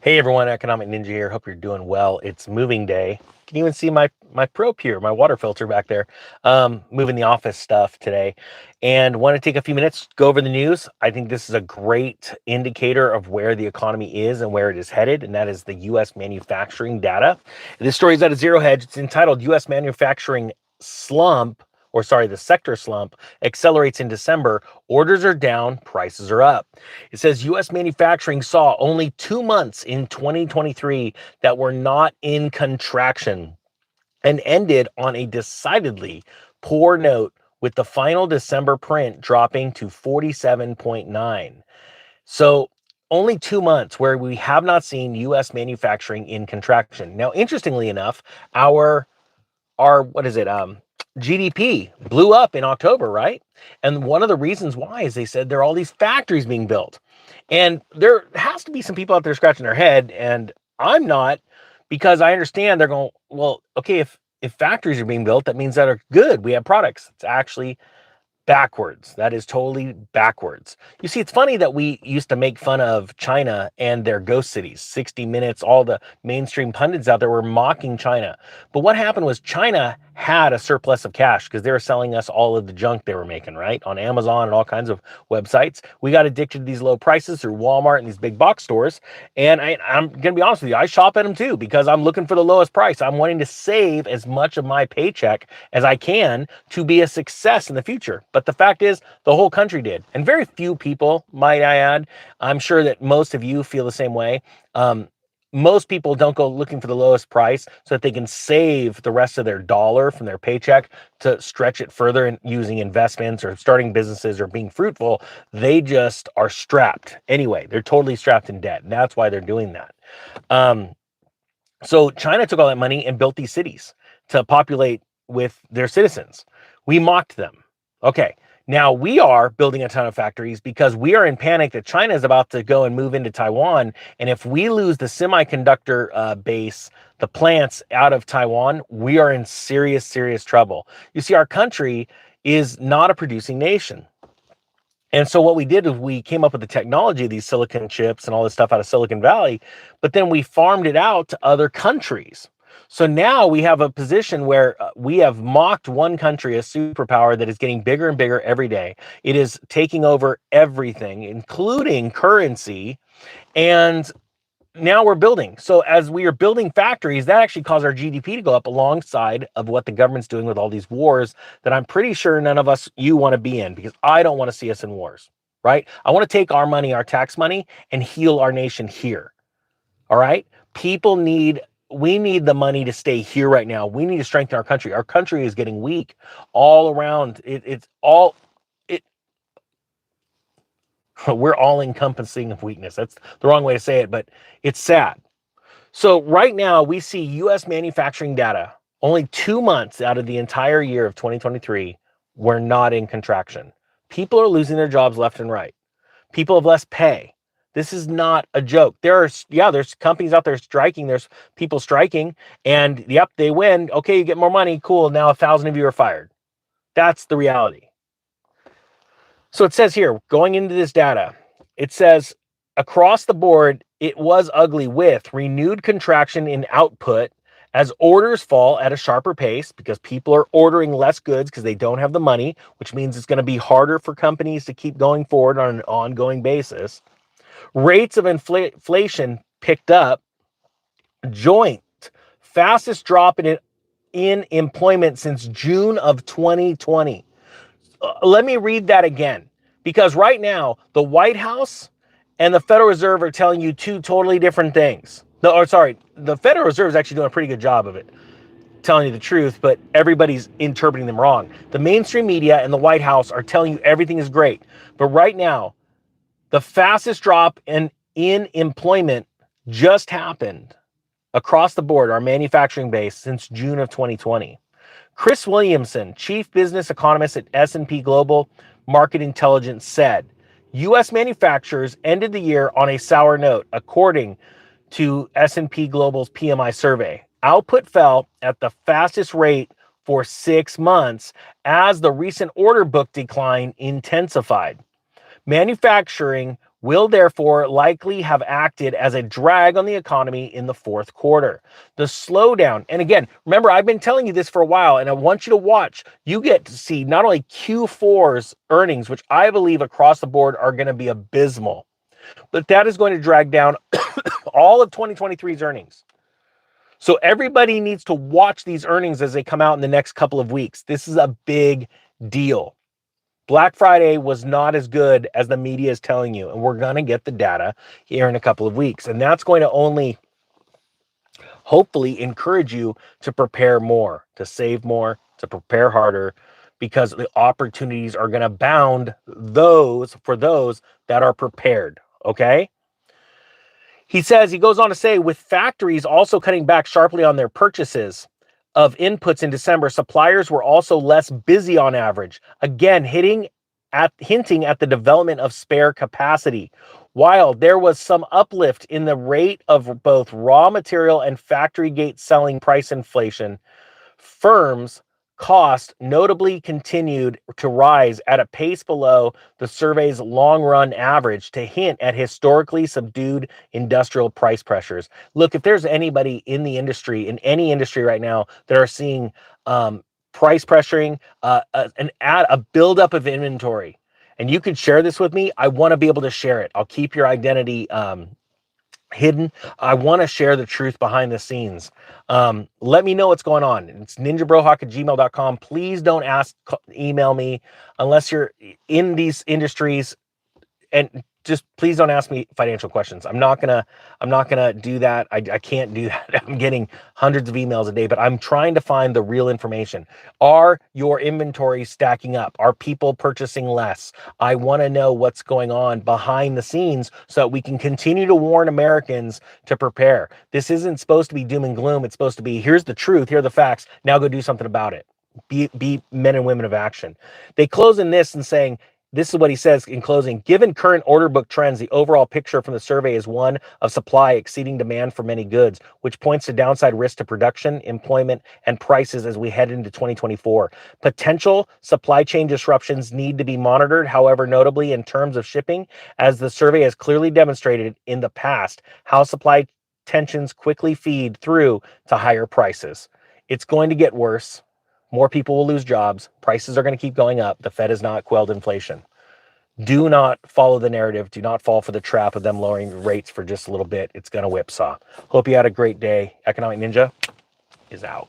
Hey everyone, Economic Ninja here. Hope you're doing well. It's moving day. You can even see my probe here, my water filter back there. Moving the office stuff today, and want to take a few minutes go over the news. I think this is a great indicator of where the economy is and where it is headed, and that is the U.S. manufacturing data. This story is out of Zero Hedge. It's entitled "U.S. Manufacturing Slump." The sector slump accelerates in December. Orders are down, prices are up. It says U.S. manufacturing saw only 2 months in 2023 that were not in contraction and ended on a decidedly poor note, with the final December print dropping to 47.9. So only 2 months where we have not seen U.S. manufacturing in contraction. Now, interestingly enough, our what is it GDP blew up in October, right? And one of the reasons why is they said there are all these factories being built. And there has to be some people out there scratching their head, and I'm not, because I understand they're going, well, okay, if factories are being built, that means that are good. We have products. It's actually backwards. That is totally backwards. You see, it's funny that we used to make fun of China and their ghost cities. 60 Minutes, all the mainstream pundits out there were mocking China. But what happened was China had a surplus of cash because they were selling us all of the junk they were making, right? On Amazon and all kinds of websites. We got addicted to these low prices through Walmart and these big box stores. And I'm going to be honest with you, I shop at them too because I'm looking for the lowest price. I'm wanting to save as much of my paycheck as I can to be a success in the future. But the fact is, the whole country did. And very few people, might I add. I'm sure that most of you feel the same way. Most people don't go looking for the lowest price so that they can save the rest of their dollar from their paycheck to stretch it further in using investments or starting businesses or being fruitful. They just are strapped. Anyway, they're totally strapped in debt. And that's why they're doing that. So China took all that money and built these cities to populate with their citizens. We mocked them. Okay, now we are building a ton of factories because we are in panic that China is about to go and move into Taiwan. And if we lose the semiconductor base, the plants out of Taiwan, we are in serious, serious trouble. You see, our country is not a producing nation. And so what we did is we came up with the technology of these silicon chips and all this stuff out of Silicon Valley, but then we farmed it out to other countries. So now we have a position where we have mocked one country, a superpower that is getting bigger and bigger every day. It is taking over everything, including currency. And now we're building. So as we are building factories, that actually caused our GDP to go up alongside of what the government's doing with all these wars that I'm pretty sure none of us, you want to be in, because I don't want to see us in wars, right? I want to take our money, our tax money, and heal our nation here. All right. We need the money to stay here right now. We need to strengthen our country. Our country is getting weak all around. We're all encompassing of weakness. That's the wrong way to say it, but it's sad. So right now we see U.S. manufacturing data, only 2 months out of the entire year of 2023, we're not in contraction. People are losing their jobs left and right. People have less pay. This is not a joke. There's companies out there striking. There's people striking, and yep, they win. Okay, you get more money. Cool. Now 1,000 of you are fired. That's the reality. So it says here, going into this data, it says across the board, it was ugly with renewed contraction in output as orders fall at a sharper pace because people are ordering less goods because they don't have the money, which means it's going to be harder for companies to keep going forward on an ongoing basis. Rates of inflation picked up, joint fastest drop in employment since June of 2020. Let me read that again, because right now the White House and the Federal Reserve are telling you two totally different things. The Federal Reserve is actually doing a pretty good job of it, telling you the truth, but everybody's interpreting them wrong. The mainstream media and the White House are telling you everything is great, but right now the fastest drop in employment just happened across the board, our manufacturing base, since June of 2020. Chris Williamson, chief business economist at S&P Global Market Intelligence, said, U.S. manufacturers ended the year on a sour note, according to S&P Global's PMI survey. Output fell at the fastest rate for 6 months as the recent order book decline intensified. Manufacturing will therefore likely have acted as a drag on the economy in the fourth quarter. The slowdown, and again, remember, I've been telling you this for a while, and I want you to watch. You get to see not only Q4's earnings, which I believe across the board are going to be abysmal, but that is going to drag down all of 2023's earnings. So everybody needs to watch these earnings as they come out in the next couple of weeks. This is a big deal. Black Friday was not as good as the media is telling you, and we're going to get the data here in a couple of weeks. And that's going to only hopefully encourage you to prepare more, to save more, to prepare harder, because the opportunities are going to abound for those that are prepared. Okay. He goes on to say, with factories also cutting back sharply on their purchases of inputs in December, suppliers were also less busy on average, again hinting at the development of spare capacity. While there was some uplift in the rate of both raw material and factory gate selling price inflation, firms' cost notably continued to rise at a pace below the survey's long-run average, to hint at historically subdued industrial price pressures. Look, if there's anybody in the industry, in any industry right now, that are seeing price pressuring, a buildup of inventory, and you can share this with me, I want to be able to share it. I'll keep your identity hidden. I want to share the truth behind the scenes. Let me know what's going on. It's ninjabrohawk@gmail.com. Please don't email me unless you're in these industries, and just please don't ask me financial questions. I'm not gonna do that. I can't do that. I'm getting hundreds of emails a day, but I'm trying to find the real information. Are your inventories stacking up? Are people purchasing less? I want to know what's going on behind the scenes so that we can continue to warn Americans to prepare. This isn't supposed to be doom and gloom. It's supposed to be, here's the truth, here are the facts. Now go do something about it. Be men and women of action. They close in this and saying, this is what he says in closing: given current order book trends, the overall picture from the survey is one of supply exceeding demand for many goods, which points to downside risk to production, employment, and prices as we head into 2024. Potential supply chain disruptions need to be monitored, however, notably in terms of shipping, as the survey has clearly demonstrated in the past how supply tensions quickly feed through to higher prices. It's going to get worse. More people will lose jobs. Prices are going to keep going up. The Fed has not quelled inflation. Do not follow the narrative. Do not fall for the trap of them lowering rates for just a little bit. It's going to whipsaw. Hope you had a great day. Economic Ninja is out.